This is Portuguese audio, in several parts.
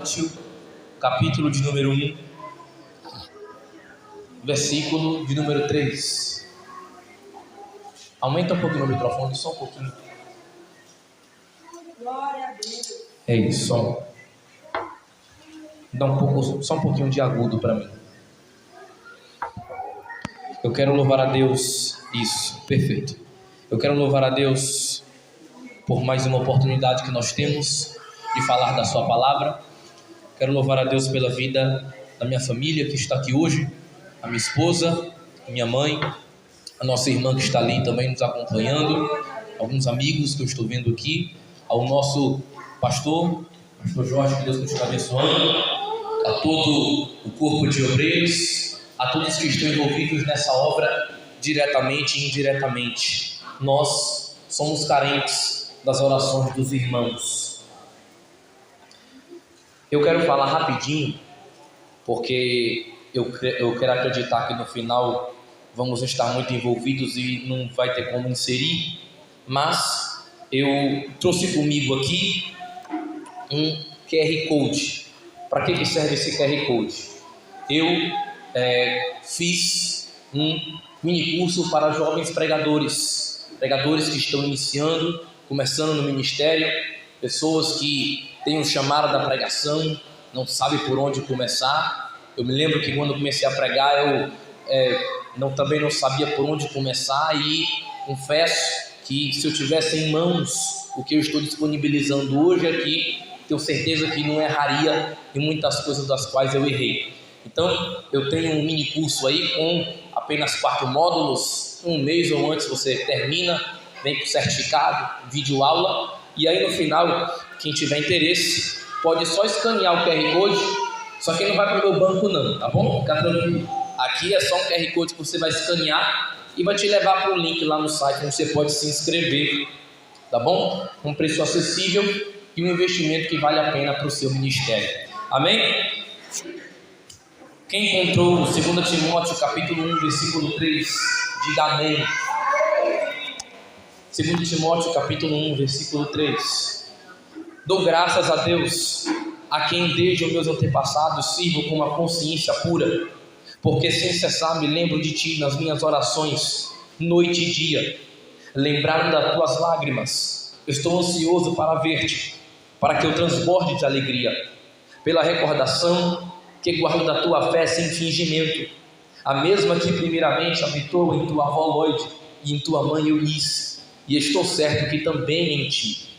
Timóteo, capítulo de número 1, versículo de número 3. Aumenta um pouquinho o microfone, só um pouquinho. Glória a Deus. É isso, só. Dá só um pouquinho de agudo para mim. Eu quero louvar a Deus. Isso, perfeito. Eu quero louvar a Deus por mais uma oportunidade que nós temos de falar da sua palavra. Quero louvar a Deus pela vida da minha família que está aqui hoje, a minha esposa, a minha mãe, a nossa irmã que está ali também nos acompanhando, alguns amigos que eu estou vendo aqui, ao nosso pastor Jorge, que Deus continue abençoando, a todo o corpo de obreiros, a todos que estão envolvidos nessa obra, diretamente e indiretamente. Nós somos carentes das orações dos irmãos. Eu quero falar rapidinho, porque eu quero acreditar que no final vamos estar muito envolvidos e não vai ter como inserir, mas eu trouxe comigo aqui um QR Code. Para que serve esse QR Code? Eu fiz um mini curso para jovens pregadores que estão iniciando, começando no ministério, pessoas que têm um chamado da pregação, não sabem por onde começar. Eu me lembro que quando comecei a pregar, eu também não sabia por onde começar, e confesso que se eu tivesse em mãos o que eu estou disponibilizando hoje aqui, tenho certeza que não erraria em muitas coisas das quais eu errei. Então, eu tenho um mini curso aí com apenas 4 módulos, um mês ou antes você termina, vem com certificado, vídeo aula, e aí no final, quem tiver interesse, pode só escanear o QR Code, só que não vai para o meu banco não, tá bom? Fica tranquilo. Aqui é só um QR Code que você vai escanear e vai te levar para o link lá no site onde você pode se inscrever, tá bom? Um preço acessível e um investimento que vale a pena para o seu ministério. Amém? Quem encontrou 2 Timóteo capítulo 1, versículo 3, diga amém. 2 Timóteo capítulo 1, versículo 3. Dou graças a Deus, a quem desde os meus antepassados sirvo com uma consciência pura, porque sem cessar me lembro de ti nas minhas orações, noite e dia, lembrando das tuas lágrimas. Estou ansioso para ver-te, para que eu transborde de alegria, pela recordação que guardo da tua fé sem fingimento, a mesma que primeiramente habitou em tua avó Loide e em tua mãe Eunice, e estou certo que também em ti.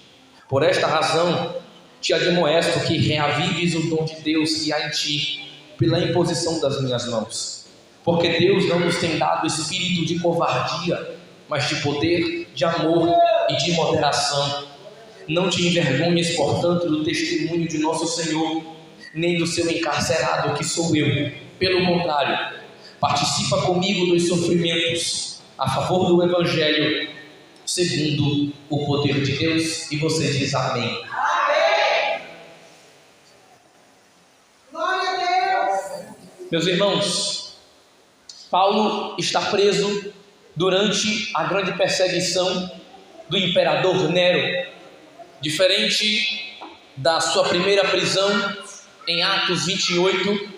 Por esta razão te admoesto que reavives o dom de Deus que há em ti, pela imposição das minhas mãos. Porque Deus não nos tem dado espírito de covardia, mas de poder, de amor e de moderação. Não te envergonhes, portanto, do testemunho de nosso Senhor, nem do seu encarcerado, que sou eu. Pelo contrário, participa comigo dos sofrimentos a favor do Evangelho, segundo o poder de Deus. E você diz amém. Amém. Glória a Deus. Meus irmãos, Paulo está preso durante a grande perseguição do imperador Nero. Diferente da sua primeira prisão em Atos 28,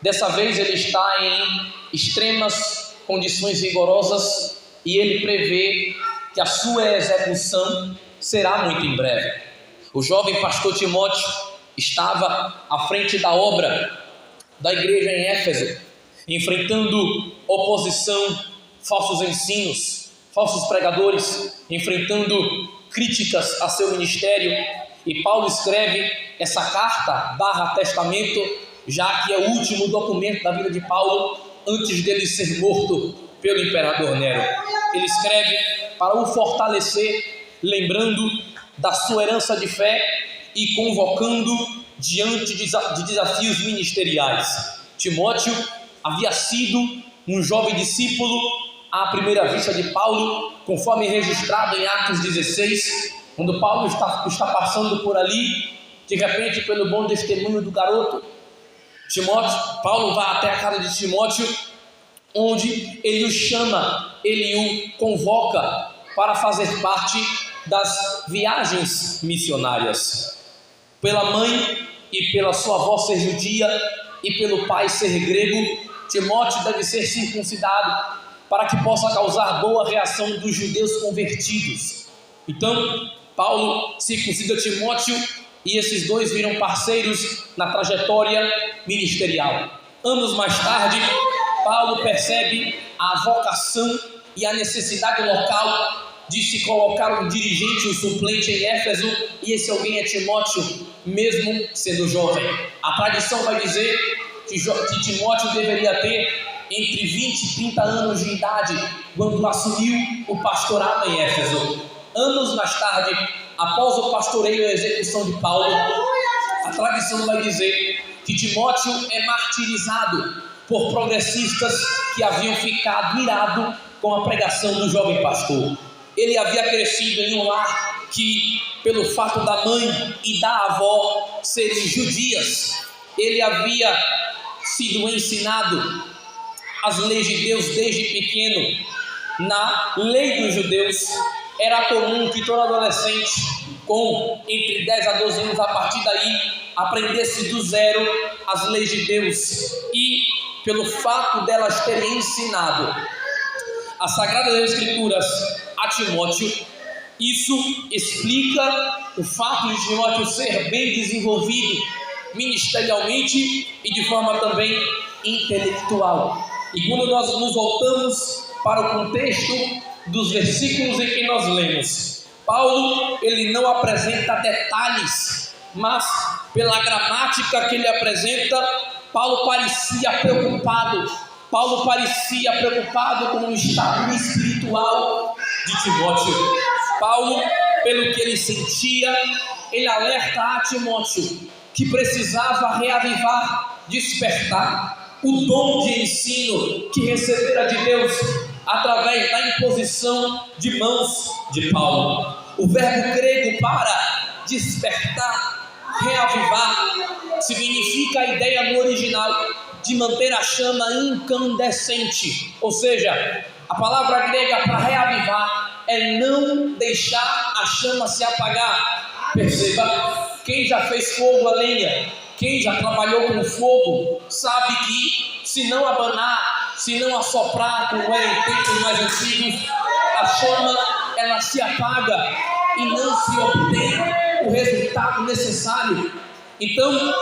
dessa vez ele está em extremas condições rigorosas e ele prevê que a sua execução será muito em breve. O jovem pastor Timóteo estava à frente da obra da igreja em Éfeso, enfrentando oposição, falsos ensinos, falsos pregadores, enfrentando críticas a seu ministério. E Paulo escreve essa carta / testamento, já que é o último documento da vida de Paulo antes dele ser morto pelo imperador Nero. Ele escreve para o fortalecer, lembrando da sua herança de fé e convocando diante de desafios ministeriais. Timóteo havia sido um jovem discípulo à primeira vista de Paulo, conforme registrado em Atos 16, quando Paulo está passando por ali, de repente, pelo bom testemunho do garoto Paulo vai até a casa de Timóteo, onde ele o chama, ele o convoca para fazer parte das viagens missionárias. Pela mãe e pela sua avó ser judia e pelo pai ser grego, Timóteo deve ser circuncidado para que possa causar boa reação dos judeus convertidos. Então, Paulo circuncida Timóteo e esses dois viram parceiros na trajetória ministerial. Anos mais tarde, Paulo percebe a vocação e a necessidade local de se colocar um dirigente, um suplente em Éfeso, e esse alguém é Timóteo, mesmo sendo jovem. A tradição vai dizer que Timóteo deveria ter entre 20 e 30 anos de idade quando assumiu o pastorado em Éfeso. Anos mais tarde, após o pastoreio e a execução de Paulo, a tradição vai dizer que Timóteo é martirizado por progressistas que haviam ficado irados com a pregação do jovem pastor. Ele havia crescido em um lar que, pelo fato da mãe e da avó serem judias, ele havia sido ensinado as leis de Deus desde pequeno. Na lei dos judeus, era comum que todo adolescente com entre 10 a 12 anos, a partir daí, aprendesse do zero as leis de Deus. E pelo fato delas terem ensinado as Sagradas Escrituras a Timóteo, isso explica o fato de Timóteo ser bem desenvolvido ministerialmente e de forma também intelectual. E quando nós nos voltamos para o contexto dos versículos em que nós lemos, Paulo, ele não apresenta detalhes, mas pela gramática que ele apresenta, Paulo parecia preocupado com o estado espiritual de Timóteo. Paulo, pelo que ele sentia, ele alerta a Timóteo que precisava reavivar, despertar o dom de ensino que recebera de Deus através da imposição de mãos de Paulo. O verbo grego para despertar, reavivar, significa a ideia no original de manter a chama incandescente. Ou seja, a palavra grega para reavivar é não deixar a chama se apagar. Perceba, quem já fez fogo a lenha, quem já trabalhou com fogo, sabe que se não abanar, se não assoprar, como era em tempos mais antigos, a chama ela se apaga e não se obtém o resultado necessário. Então,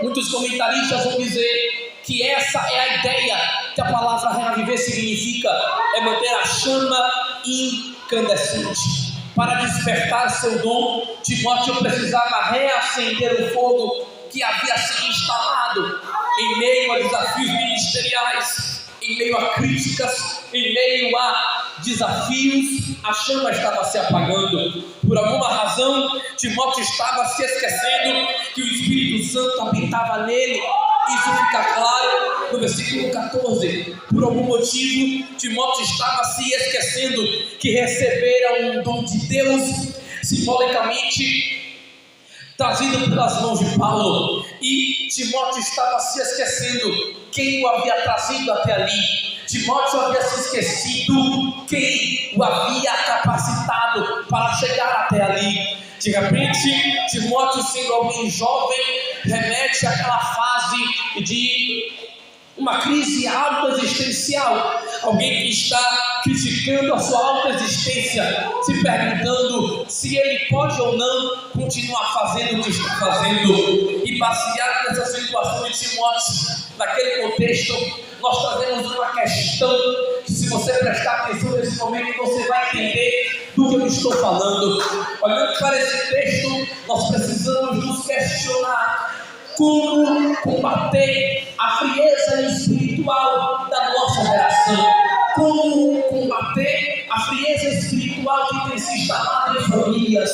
muitos comentaristas vão dizer que essa é a ideia que a palavra reaviver significa, é manter a chama incandescente. Para despertar seu dom, Timóteo precisava reacender o fogo que havia sido instalado em meio a desafios ministeriais, em meio a críticas, em meio a desafios. A chama estava se apagando. Por alguma razão, Timóteo estava se esquecendo que o Espírito Santo habitava nele. Isso fica claro no versículo 14. Por algum motivo, Timóteo estava se esquecendo que recebera um dom de Deus, simbolicamente trazido pelas mãos de Paulo. E Timóteo estava se esquecendo quem o havia trazido até ali. Timóteo havia se esquecido quem o havia capacitado para chegar até ali. De repente, Timóteo, sendo alguém jovem, remete àquela fase de uma crise autoexistencial. Alguém que está criticando a sua autoexistência, se perguntando se ele pode ou não continuar fazendo o que está fazendo. E baseado nessa situação de Timóteo, naquele contexto, nós trazemos uma questão que, se você prestar atenção nesse momento, você vai entender do que eu estou falando. Olhando para esse texto, nós precisamos nos questionar como combater a frieza espiritual da nossa geração. Como combater a frieza espiritual que tem se instalado em famílias.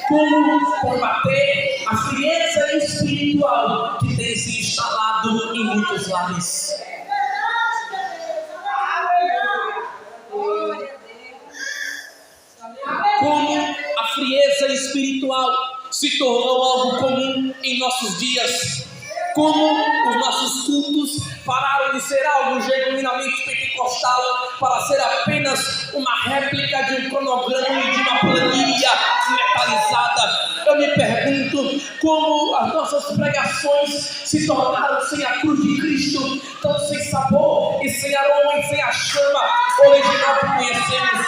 Como combater a frieza espiritual que tem se instalado em muitos lares. Como a frieza espiritual se tornou algo comum em nossos dias. Como os nossos cultos pararam de ser algo genuinamente pentecostal para ser apenas uma réplica de um cronograma e de uma planilha metalizada. Eu me pergunto como as nossas pregações se tornaram sem a cruz de Cristo, tão sem sabor e sem aroma e sem a chama original que conhecemos.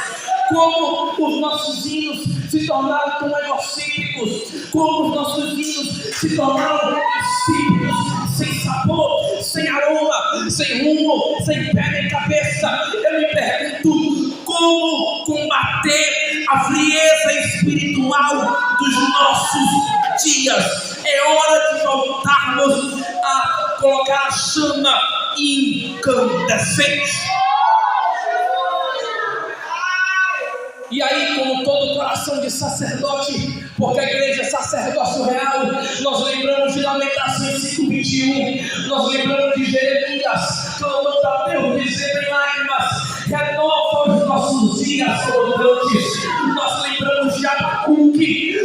Como os nossos hinos se tornaram tão egocêntricos, como os nossos hinos se tornaram insípidos, sem sabor, sem aroma, sem rumo, sem pé nem cabeça. Eu me pergunto como combater a frieza espiritual dos nossos dias. É hora de voltarmos a colocar a chama incandescente. E aí, como todo coração de sacerdote, porque a igreja é sacerdócio real, nós lembramos de Lamentações 5:21, nós lembramos de Jeremias, clamando a Deus, dizendo em lágrimas: renova os nossos dias rodantes. Nós lembramos de Abacuque,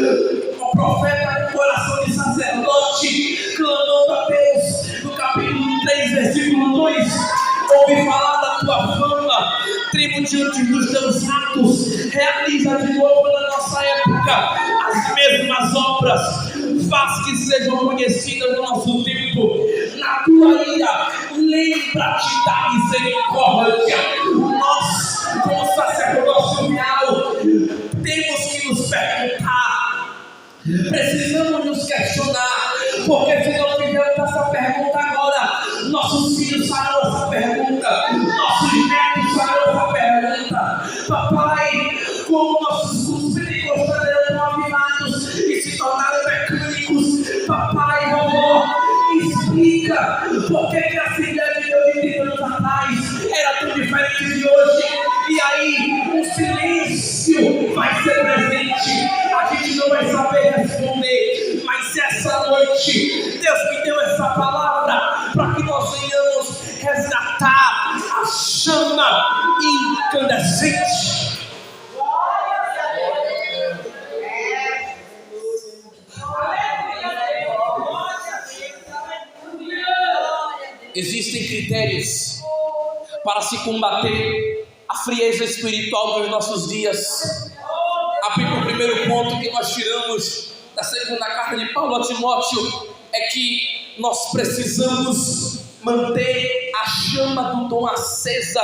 o profeta com coração de sacerdote, clamando a Deus, no capítulo 3, versículo 2, ouve falar da tua fama, tribo diante dos teus atos, realiza de novo na nossa época as mesmas obras, faz que sejam conhecidas no nosso tempo. Na tua ira, lembra-te da misericórdia. Nós, como sacerdócio real, temos que nos perguntar, precisamos nos questionar, porque se não fizermos essa pergunta agora, nossos filhos farão essa pergunta, nossos netos farão essa pergunta. Papai, como nossos cursos pentecostais eram avivados e se tornaram mecânicos, papai, vovó, explica por que a filha de Deus de 30 anos atrás era tão diferente de hoje. E aí, o silêncio vai ser presente, a gente não vai saber responder, mas essa noite, Deus me deu essa palavra para que nós venhamos resgatar a chama incandescente. Existem critérios para se combater a frieza espiritual dos nossos dias. O primeiro ponto que nós tiramos da segunda carta de Paulo a Timóteo é que nós precisamos manter a chama do dom acesa.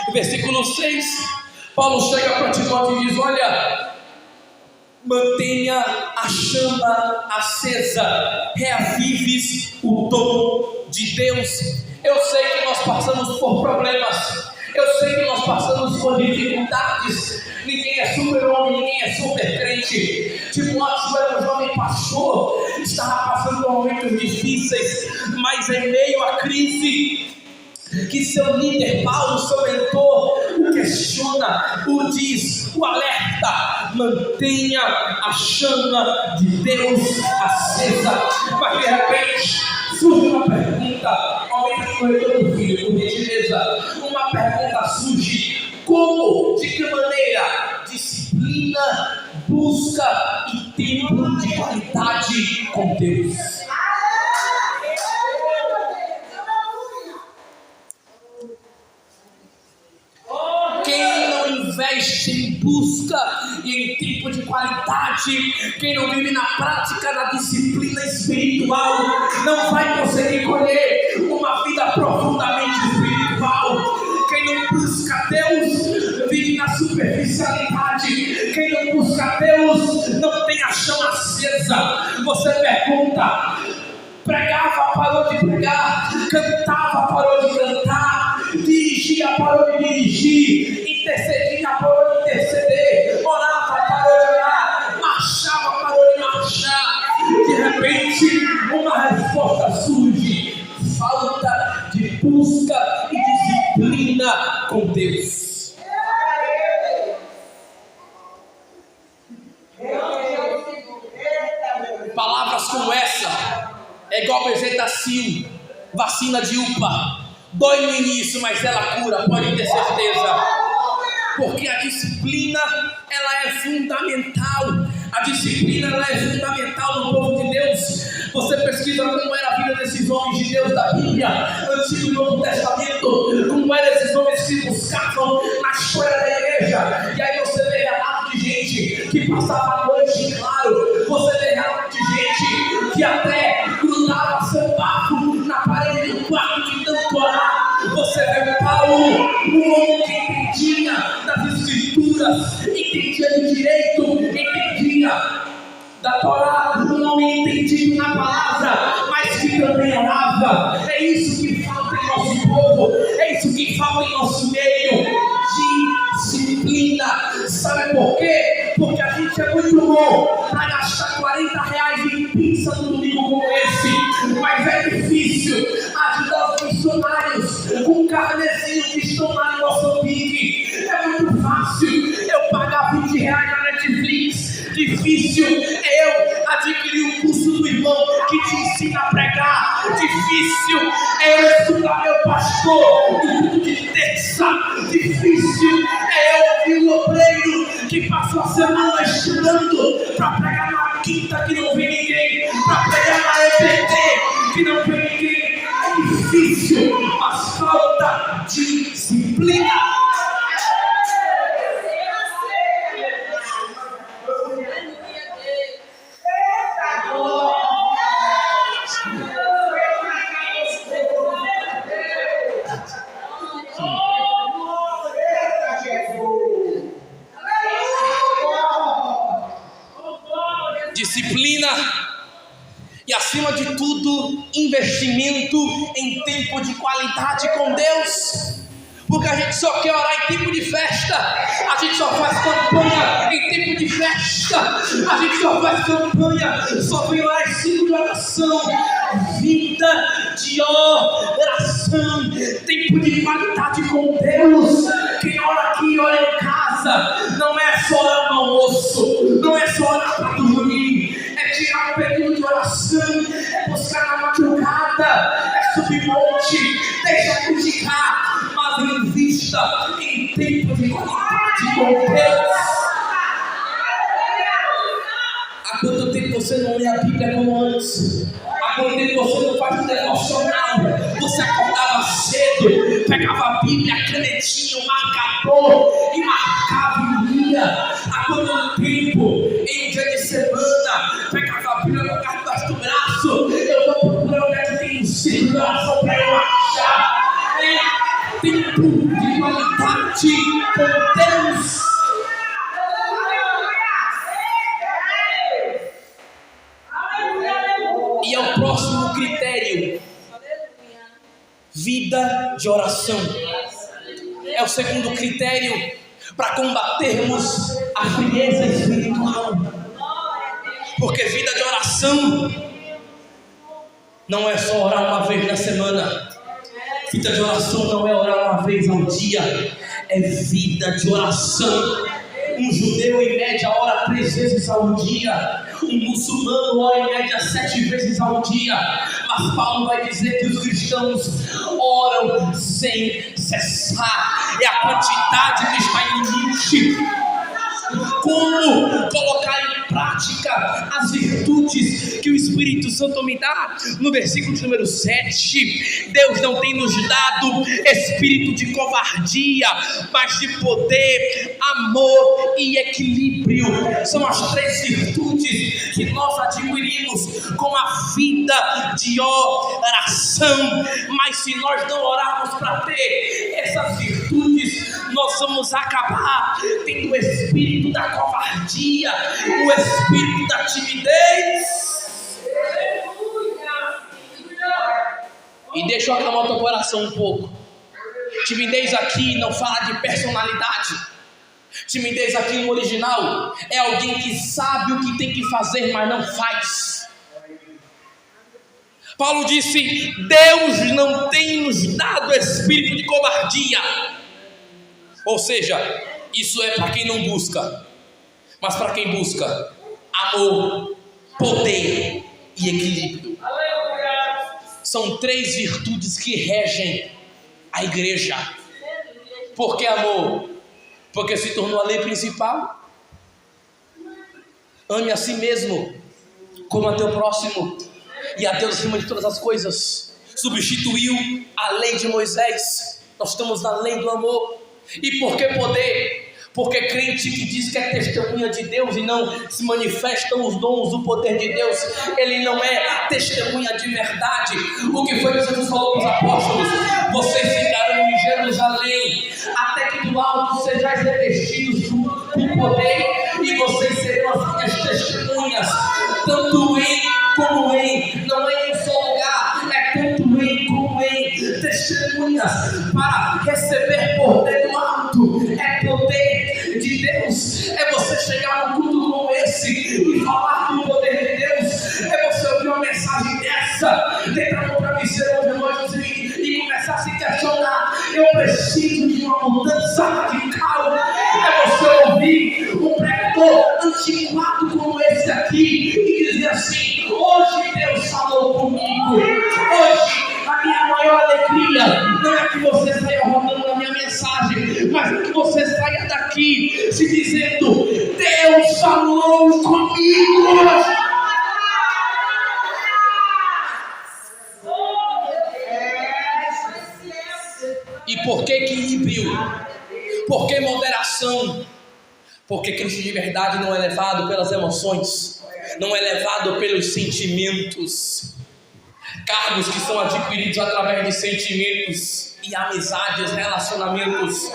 No versículo 6, Paulo chega para Timóteo e diz: olha, mantenha a chama acesa, reavives o dom de Deus. Eu sei que nós passamos por problemas, eu sei que nós passamos por dificuldades. Ninguém é super-homem, ninguém é super-crente. Timóteo era um jovem pastor, estava passando por momentos difíceis, mas em meio à crise que seu líder Paulo, seu mentor, o questiona, o diz, o alerta: mantenha a chama de Deus acesa. Mas de repente surge uma pergunta, aumenta o corredor do filho, por gentileza. Uma pergunta surge: como, de que maneira? Disciplina, busca e tempo de qualidade com Deus. Quem não investe em busca e em tempo de qualidade, quem não vive na prática da disciplina espiritual, não vai conseguir colher uma vida profundamente espiritual. Quem não busca Deus vive na superficialidade. Quem não busca Deus não tem a chama acesa. Você pergunta: pregava, parou de pregar; cantava, parou de cantar; dirigia, parou de dirigir; intercedia, parou de interceder; orava, parou de orar; marchava, parou de marchar. De repente, uma resposta surge: falta de busca e disciplina com Deus. Palavras como essa é igual bezetacil, vacina de UPA. Dói no início, mas ela cura, pode ter certeza. Porque a disciplina, ela é fundamental. A disciplina, ela é fundamental no povo de Deus. Você pesquisa como era a vida desses homens de Deus da Bíblia, Antigo e Novo Testamento, como eram esses homens que buscavam na história da igreja. E aí você vê relato de gente que passava a noite, claro, Paulo, um homem que entendia das escrituras, entendia de direito, entendia da Torá, um homem entendido na palavra, mas que também orava. É isso que falta em nosso povo, é isso que falta em nosso meio, disciplina. Sabe por quê? Porque a gente é muito bom para gastar R$40 em pizza no domingo como esse, mas é difícil ajudar os missionários com carnezinho que estão lá em Moçambique. É muito fácil eu pagar R$20 na Netflix. Difícil é eu adquirir o curso do irmão que te ensina a pregar. Difícil é eu estudar meu pastor no culto de terça. Difícil é eu ouvir o obreiro que passou a semana estudando para pregar na quinta que não vem ninguém, para pregar na EPT que não vem ninguém. É difícil, mas falta disciplina. Disciplina e, acima de tudo, investimento em tempo de qualidade com Deus. Porque a gente só quer orar em tempo de festa, a gente só faz campanha em tempo de festa, a gente só faz campanha, só vem orar em ciclo de oração. Vida de oração, tempo de qualidade com Deus. Quem ora aqui, ora em casa. Não é só orar no almoço, não é só orar para dormir, é tirar um período de oração, é buscar na madrugada, é subir monte, deixa criticar, mas invista em tempo de qualidade com Deus. Há quanto tempo você não lê a Bíblia como antes? Há quanto tempo você não faz um devocional? Você acordava cedo, pegava a Bíblia, canetinha, um marcador e marcava e lia. Há quanto tempo, em um dia de semana, pegava a Bíblia no cartaz do braço? Eu vou procurar onde é que tem circulação para eu achar. É tempo de qualidade com Deus. E é o próximo critério: vida de oração. É o segundo critério para combatermos a frieza espiritual. Porque vida de oração não é só orar uma vez na semana. Vida de oração não é orar uma vez ao dia, é vida de oração. Um judeu em média ora 3 vezes ao dia, um muçulmano ora em média 7 vezes ao dia. Mas Paulo vai dizer que os cristãos oram sem cessar. É a quantidade que está em limite. Como colocar em prática as virtudes que o Espírito Santo me dá? No versículo de número 7, Deus não tem nos dado espírito de covardia, mas de poder, amor e equilíbrio. São as 3 virtudes que nós adquirimos com a vida de oração. Mas se nós não orarmos para ter essas virtudes, nós vamos acabar tendo o espírito da covardia, o espírito da timidez. E deixa eu acalmar o teu coração um pouco. Timidez aqui não fala de personalidade. Timidez aqui no original é alguém que sabe o que tem que fazer, mas não faz. Paulo disse: Deus não tem nos dado espírito de covardia. Ou seja, isso é para quem não busca. Mas para quem busca, amor, poder e equilíbrio. São 3 virtudes que regem a igreja. Por que amor? Porque se tornou a lei principal. Ame a si mesmo como a teu próximo, e a Deus acima de todas as coisas. Substituiu a lei de Moisés. Nós estamos na lei do amor. E por que poder? Porque crente que diz que é testemunha de Deus e não se manifestam os dons do poder de Deus, ele não é testemunha de verdade. O que foi que Jesus falou para os apóstolos? Vocês ficaram em Jerusalém poder, e vocês serão as minhas testemunhas, tanto em como em, não é em um só lugar, é tanto em como em, testemunhas para receber poder do alto. É poder de Deus, é você chegar num culto como esse e falar do poder de Deus, é você ouvir uma mensagem dessa, deitar no travesseiro hoje à noite e começar a se questionar: eu preciso de uma mudança radical. É você ouvir um pregador antiquado como esse aqui e dizer assim: hoje Deus falou comigo. Hoje a minha maior alegria não é que você saia rodando na minha mensagem, mas é que você saia daqui se dizendo: Deus falou comigo. E por que equilíbrio? Por que moderação? Porque Cristo de verdade não é levado pelas emoções, não é levado pelos sentimentos. Cargos que são adquiridos através de sentimentos e amizades, relacionamentos,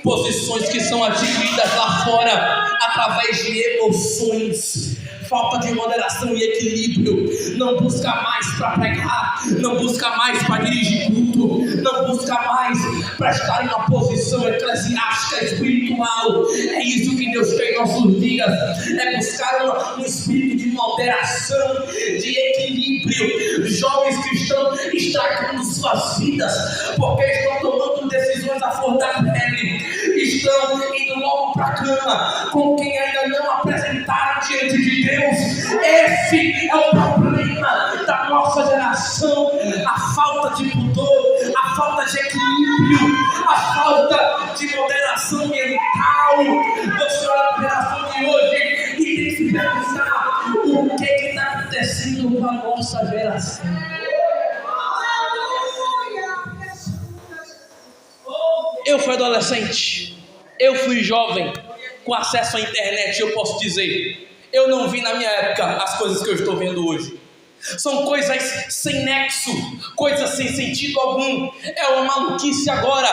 posições que são adquiridas lá fora através de emoções. Falta de moderação e equilíbrio. Não busca mais para pregar, não busca mais para dirigir culto, não busca mais para estar em uma posição eclesiástica espiritual. É isso que Deus quer em nossos dias, é buscar um espírito de moderação, de equilíbrio. Jovens que estão estragando suas vidas porque estão tomando decisões à flor da pele, estão indo logo para a cama com quem ainda não apresentaram diante de Deus. Esse é o problema da nossa geração: a falta de pudor, a falta de equilíbrio, a falta de moderação mental. Você olha para a geração de hoje e tem que se perguntar: o que está acontecendo com a nossa geração? Eu fui adolescente, eu fui jovem, com acesso à internet. Eu posso dizer, eu não vi na minha época as coisas que eu estou vendo hoje. São coisas sem nexo, coisas sem sentido algum. É uma maluquice agora,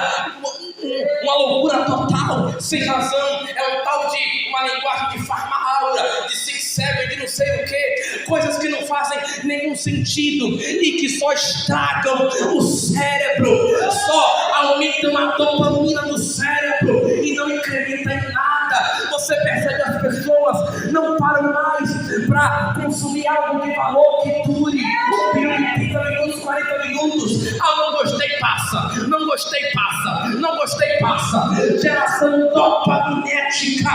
uma loucura total, sem razão. É um tal de uma linguagem de farma-aura, de six-seven, de não sei o que. Coisas que não fazem nenhum sentido e que só estragam o cérebro, só aumentam a dopamina do cérebro e não incrementam em nada. Você percebe, as pessoas não param mais para consumir algo de valor que dure um período de 30 minutos, 40 minutos. Ah, não gostei, passa. Não gostei, passa. Não gostei, passa. Geração dopaminética.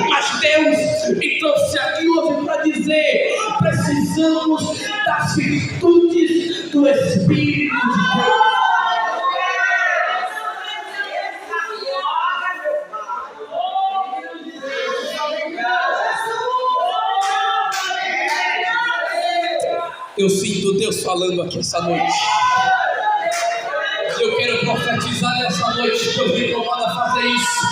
Mas Deus me trouxe aqui hoje para dizer: precisamos das virtudes do Espírito de Deus. Eu sinto Deus falando aqui essa noite. Eu quero profetizar nessa noite, pois me incomoda fazer isso,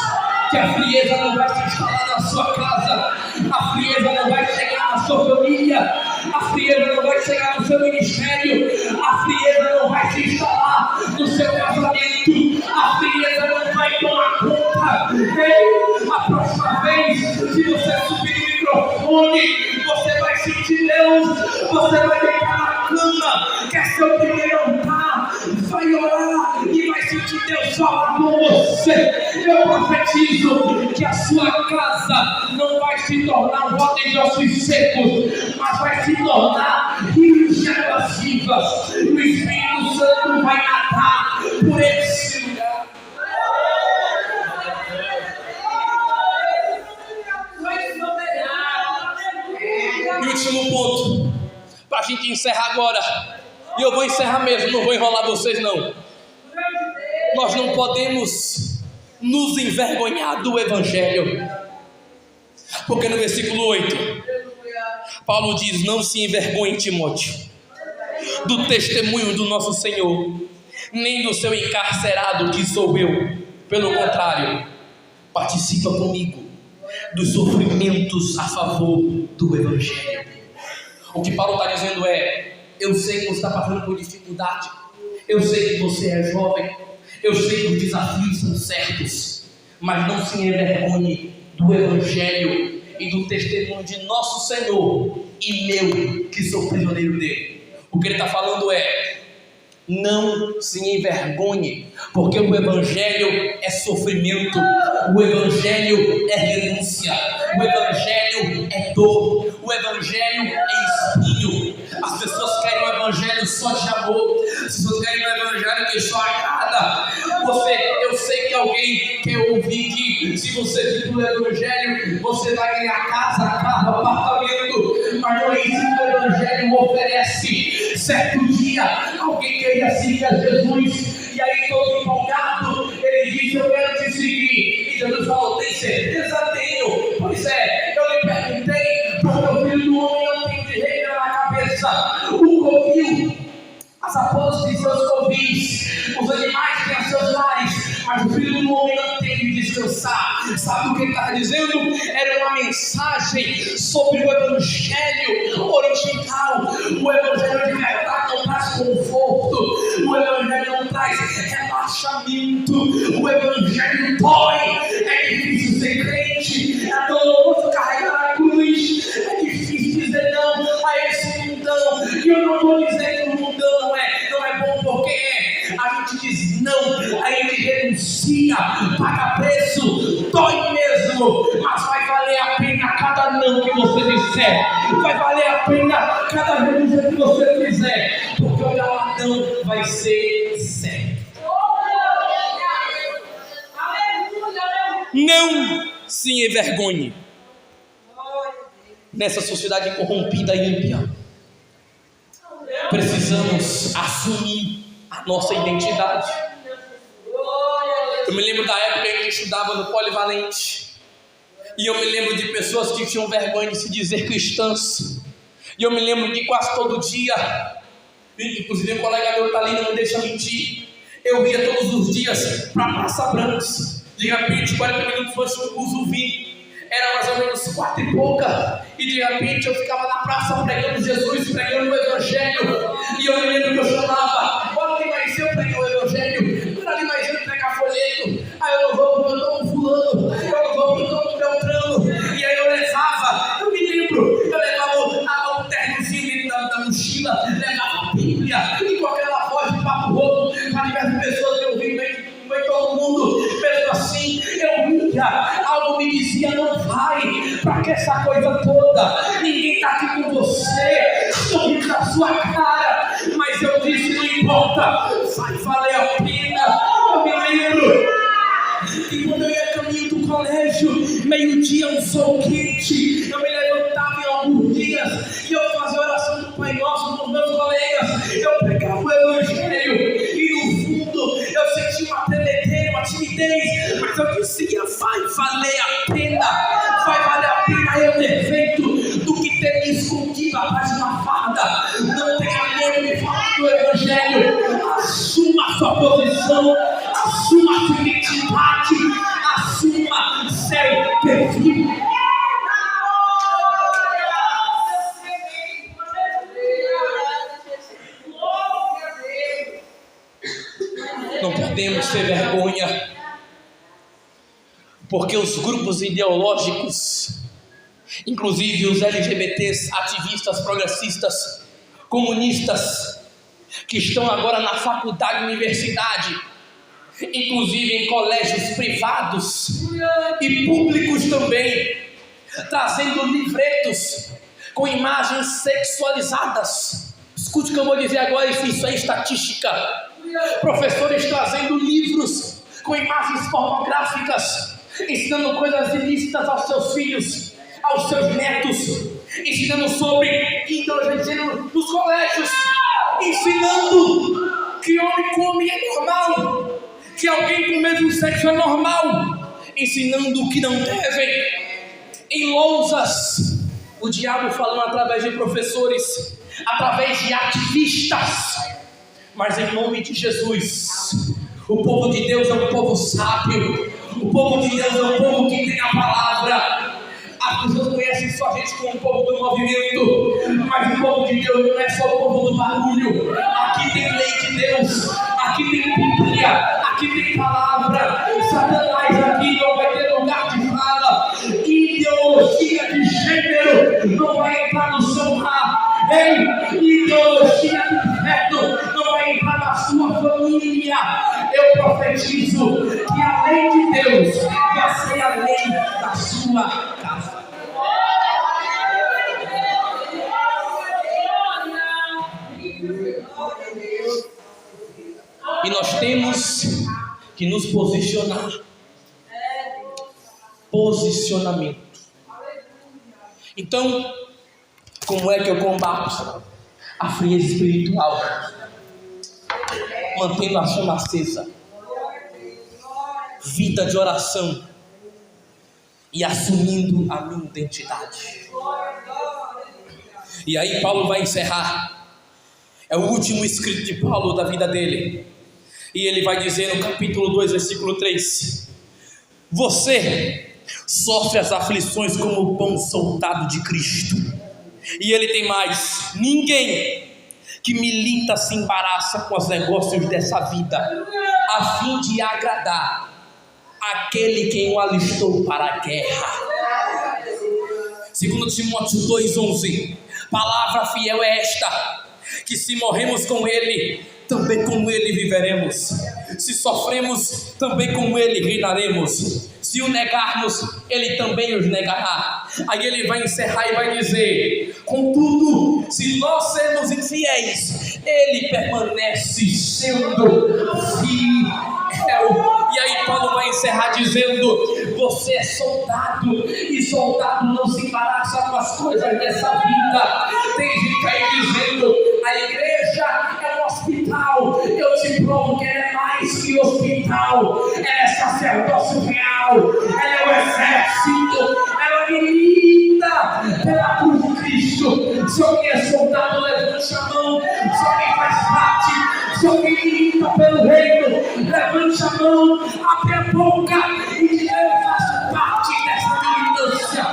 que a frieza não vai se instalar na sua casa, a frieza não vai chegar na sua família, a frieza não vai chegar no seu ministério, a frieza não vai se instalar no seu casamento, a frieza não vai tomar conta. Ei, a próxima vez que você subir no microfone, você vai sentir Deus, você vai deitar na cama, quer seu primeiro altar, vai orar e vai sentir Deus falar com você. Eu profetizo que a sua casa não vai se tornar um roda de ossos secos, mas vai se tornar rios de águas vivas. O Espírito Santo vai nadar por esse lugar. E último ponto, para a gente encerrar agora, e eu vou encerrar mesmo, não vou enrolar vocês não. Nós não podemos nos envergonhar do Evangelho, porque no versículo 8, Paulo diz: não se envergonhe, Timóteo, do testemunho do nosso Senhor, nem do seu encarcerado que sou eu. Pelo contrário, participa comigo dos sofrimentos a favor do Evangelho. O que Paulo está dizendo é: eu sei que você está passando por dificuldade, eu sei que você é jovem, eu sei que os desafios são certos, mas não se envergonhe do Evangelho e do testemunho de nosso Senhor e meu, que sou prisioneiro dele. O que ele está falando é: não se envergonhe, porque o Evangelho é sofrimento, o Evangelho é renúncia, o Evangelho é dor, o Evangelho é espinho. As pessoas querem um Evangelho só de amor, as pessoas querem um Evangelho que só agrada. Eu sei que alguém quer ouvir que se você vive no Evangelho, você vai ganhar casa, carro, apartamento, mas não é isso que o Evangelho oferece. Certo dia, alguém queria seguir a Jesus, e aí todo empolgado, ele disse: eu quero te seguir. E Jesus falou: tem certeza? Tenho. Pois é, eu lhe perguntei, porque o Filho do Homem não tem direito na cabeça. O covil, as raposas têm seus covis, os animais têm seus lares, mas o Filho do Homem não tem de descansar. Sabe o que ele estava dizendo? Era uma mensagem sobre o Evangelho original. O Evangelho de verdade não traz conforto, o Evangelho não traz relaxamento, o Evangelho dói. É difícil ser crente, é doloroso carregar a cruz, é difícil dizer não a esse mundão. E eu não estou dizendo que o mundão não é bom, porque a gente diz não, a gente renuncia, paga preço, dói mesmo, mas vai valer a pena cada não que você disser, vai valer a pena cada renúncia que você fizer, porque o galardão vai ser certo. Não se envergonhe nessa sociedade corrompida e ímpia. Precisamos assumir a nossa identidade. Eu me lembro da época em que eu estudava no Polivalente, e eu me lembro de pessoas que tinham vergonha de se dizer cristãs, e eu me lembro que quase todo dia, inclusive o colega meu está ali, não me deixa mentir, eu ia todos os dias para a Praça Brancos, de repente 40 minutos antes do curso vim, era mais ou menos 4 e pouca, e de repente eu ficava na praça pregando Jesus, pregando o Evangelho, e eu me lembro que eu chamava: bora ali mais eu pregar o Evangelho, bora ali mais eu pregar folheto. Aí eu não vou porque eu estou com fulano, eu não vou porque eu estou com Beltrano. E aí eu levava o ternozinho da mochila, levava a Bíblia, e com aquela voz de papo rouco, para diversas pessoas que eu vi meio todo mundo, mesmo assim, eu ia, algo me dizia: não vai, para que essa coisa toda, ninguém está aqui com você, sorrindo na sua cara, mas eu disse: não importa, vai valer a pena. Eu me lembro que quando eu ia caminho do colégio, meio-dia, um sol quente, eu me levantava em alguns dias, e eu fazia oração do Pai Nosso com os meus colegas, eu pregava o Evangelho, e no fundo, eu sentia uma tremedeira, uma timidez, mas eu dizia: vai valer a pena eu ter feito, do que ter me escondido atrás de uma farda. Não tenha medo de falar do Evangelho, assuma a sua posição, assuma a sua identidade, assuma seu perfil. Não podemos ter vergonha, porque os grupos ideológicos, inclusive os LGBTs, ativistas, progressistas, comunistas, que estão agora na faculdade, universidade, inclusive em colégios privados e públicos também, trazendo livretos com imagens sexualizadas. Escute o que eu vou dizer agora, isso é estatística. Professores trazendo livros com imagens pornográficas, ensinando coisas ilícitas aos seus filhos, aos seus netos, ensinando sobre inteligência nos colégios, ensinando que homem come é normal, que alguém com o mesmo sexo é normal, ensinando que não devem. Em lousas, o diabo falando através de professores, através de ativistas. Mas em nome de Jesus, o povo de Deus é um povo sábio, o povo de Deus é um povo que tem a palavra. As pessoas conhecem só a gente como o povo do movimento, mas o povo de Deus não é só o povo do barulho. Aqui tem lei de Deus, aqui tem Bíblia, aqui tem palavra. Satanás aqui não vai ter lugar de fala. ideologia de gênero não vai entrar no seu lar. Ideologia de afeto não vai entrar na sua família. Eu profetizo que a lei de Deus vai ser a lei da sua casa. E nós temos que nos posicionar. Posicionamento. Então, como é que eu combato a frieza espiritual? Mantendo a chama acesa. Vida de oração. E assumindo a minha identidade. E aí Paulo vai encerrar. É o último escrito de Paulo da vida dele. E ele vai dizer no capítulo 2, versículo 3: você sofre as aflições como o pão soltado de Cristo. E ele tem mais: ninguém que milita se embaraça com os negócios dessa vida, a fim de agradar aquele quem o alistou para a guerra. 2 Timóteo 2,11: palavra fiel é esta, que se morremos com ele, também com ele viveremos. Se sofremos, também com ele reinaremos. Se o negarmos, ele também os negará. Aí ele vai encerrar e vai dizer: contudo, se nós sermos infiéis, ele permanece sendo fiel. E aí Paulo vai encerrar dizendo: você é soldado, e soldado não se embaraça com as coisas dessa vida. Tem gente aí dizendo: a igreja é um hospital. Eu te provo que ela é mais que hospital. Ela é sacerdócio real, ela é o exército, ela milita pela cruz de Cristo. Se alguém é soldado, levante a mão. Se alguém faz parte, se alguém milita pelo reino, levante a mão, abre a boca e diga: eu faço parte dessa militância.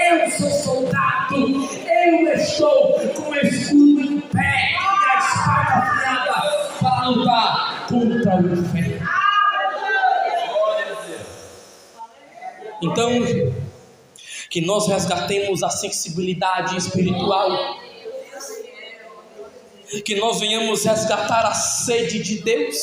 Eu sou soldado, eu estou com o escudo em pé e a espada afiada para lutar contra o inferno. Então, que nós resgatemos a sensibilidade espiritual, que nós venhamos resgatar a sede de Deus,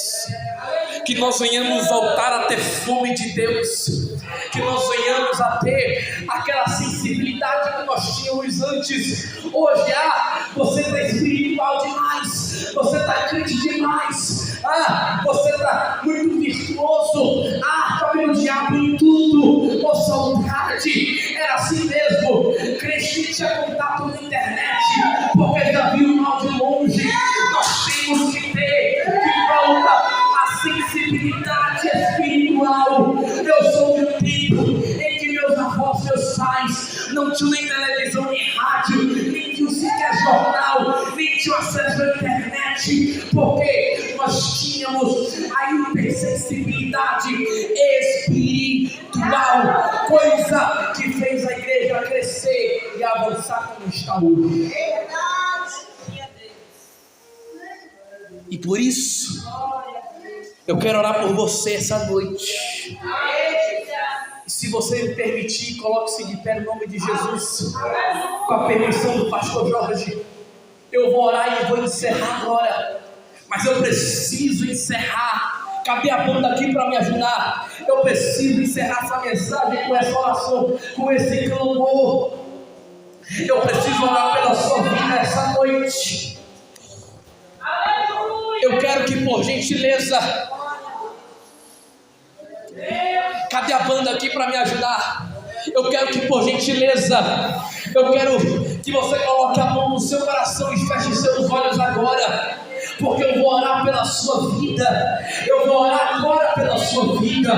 que nós venhamos voltar a ter fome de Deus, que nós venhamos a ter aquela sensibilidade que nós tínhamos antes. Hoje, você está espiritual demais, você está crente demais, você está muito virtuoso, está vendo o diabo em tudo. Ô saudade, era assim mesmo. Crente tinha contato na internet, porque já viu o mal de longe. Nós temos que ter de volta a sensibilidade espiritual. Eu sou de um tempo em que meus avós, meus pais não tinham nem televisão, nem rádio, nem tinham sequer jornal, nem tinham acesso à internet, porque nós tínhamos a hipersensibilidade espiritual, coisa que fez a igreja crescer e avançar como está hoje. E por isso, eu quero orar por você essa noite. E se você me permitir, coloque-se de pé no nome de Jesus. Com a permissão do pastor Jorge, eu vou orar e vou encerrar agora. Mas eu preciso encerrar. Cadê a banda aqui para me ajudar? Eu preciso encerrar essa mensagem com essa oração, com esse clamor. Eu preciso orar pela sua vida essa noite. Eu quero que, por gentileza, cadê a banda aqui para me ajudar? Eu quero que, por gentileza, eu quero que você coloque a mão no seu coração e feche seus olhos agora, porque eu vou orar pela sua vida. Eu vou orar agora pela sua vida.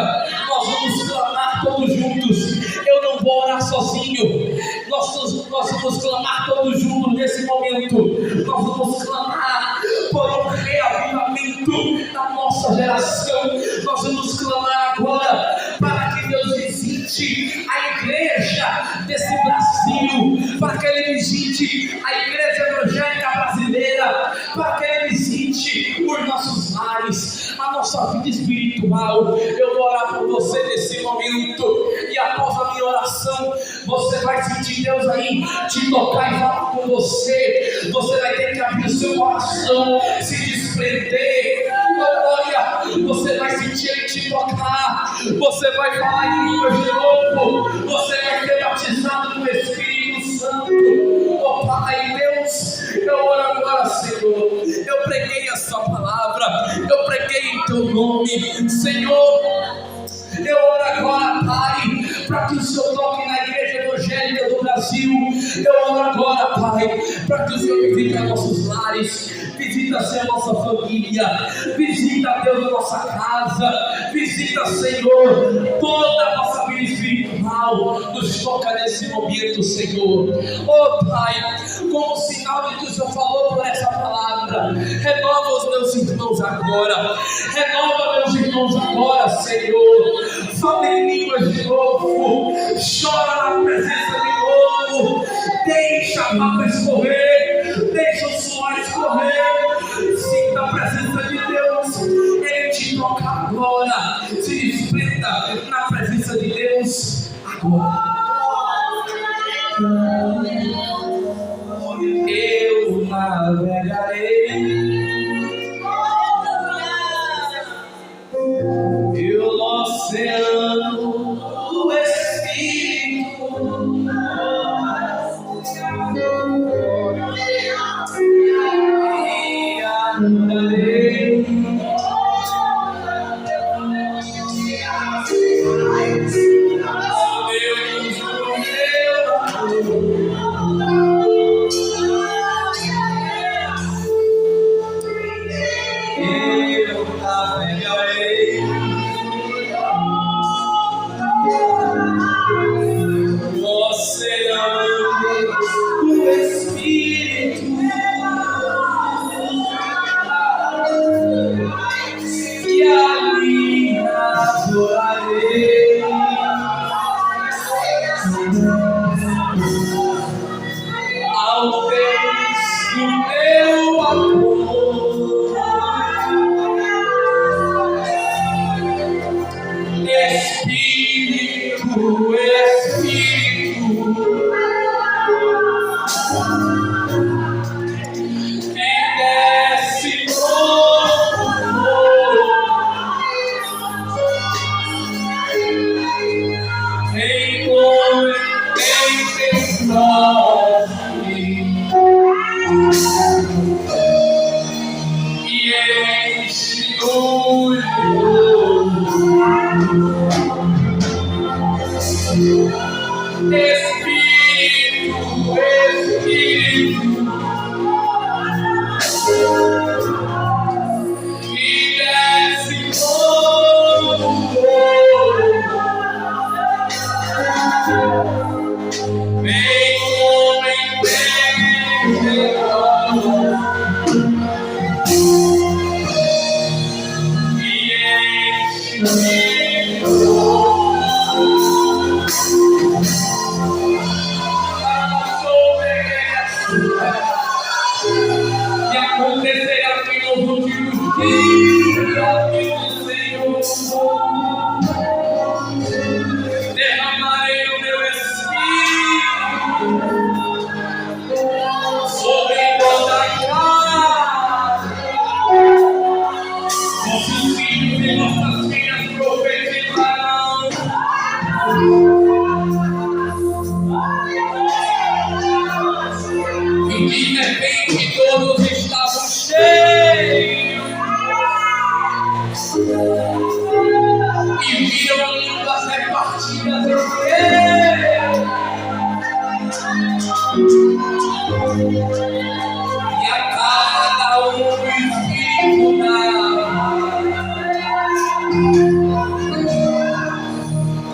Nós vamos clamar todos juntos. Eu não vou orar sozinho. Nós vamos clamar todos juntos nesse momento. Nós vamos clamar por um reavivamento na nossa geração. Nós vamos clamar agora para que Deus visite a igreja desse Brasil, para que Ele visite a igreja evangélica brasileira, para que Ele visite os nossos lares, a nossa vida espiritual. Eu vou orar por você nesse momento, e após a minha oração, você vai sentir Deus aí te tocar e falar com você. Você vai ter que abrir o seu coração, se desprender. Glória, você vai sentir Ele te tocar. Você vai falar em línguas de novo. Você vai ser batizado no Espírito Santo. Oh Pai, Deus, eu oro agora, Senhor. Eu preguei a sua palavra, eu preguei em teu nome, Senhor. Eu oro agora, Pai, para que o Senhor toque na igreja evangélica do Brasil. Eu oro agora, Pai, para que o Senhor visite nossos lares, visita, Senhor, a nossa família, visita, Deus, a nossa casa, visita, Senhor, toda a nossa vida espiritual. Nos toca nesse momento, Senhor. Oh Pai, como sinal de que o Senhor falou por essa palavra, renova os meus irmãos agora, renova meus irmãos agora, Senhor. Fala em línguas de novo, chora na presença de novo, deixa a água escorrer, deixa o suor escorrer, sinta a presença de Deus. Ele te toca agora, se desprenda na presença de Deus agora. Eu navegarei pelo oceano do Espírito, e andarei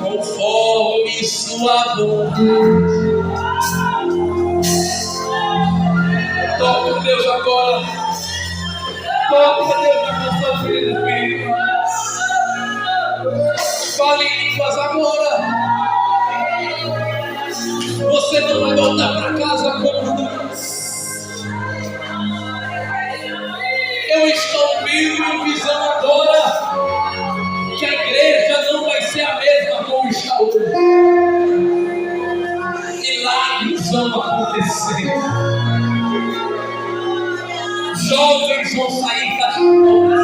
conforme sua vontade. Toca, Deus, agora. Toca, Deus, na nossa vida, Espírito. Fale em línguas agora. Você não vai voltar para casa como antes. Eu estou vivo em visão agora que a igreja não vai ser a mesma como está hoje. vão acontecer. Jovens vão sair das ruas.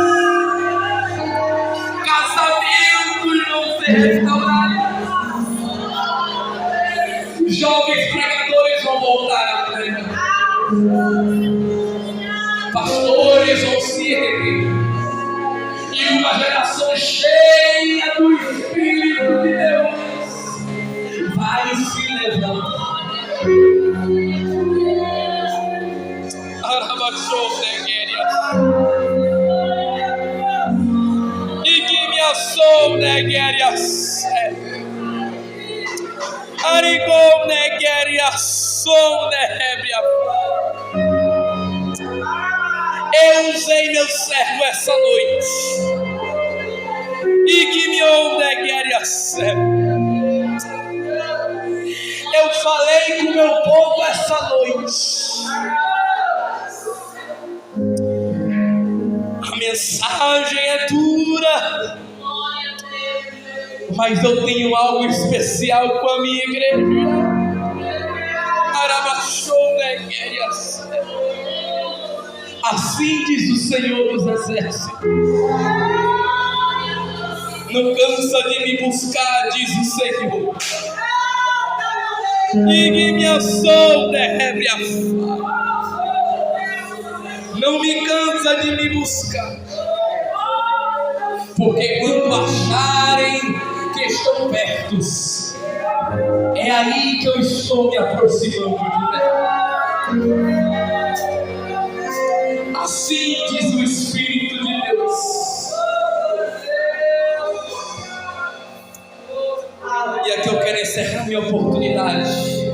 Casamentos vão ser restaurados. Jovens pregadores vão voltar a pregar. Pastores vão se erguer. E uma geração cheia do Espírito de Deus vai se levantar. E que me assou negérias. Arigou negérias, som nebria. Eu usei meu servo essa noite. E que me negérias. Eu falei com o meu povo essa noite. A mensagem é dura, mas eu tenho algo especial com a minha igreja. Assim diz o Senhor dos Exércitos. Não cansa de me buscar, diz o Senhor. E me assou não me cansa de me buscar, porque quando acharem que estão perto, é aí que eu estou me aproximando de Deus. Assim diz o Espírito de Deus. E aqui eu quero encerrar minha oportunidade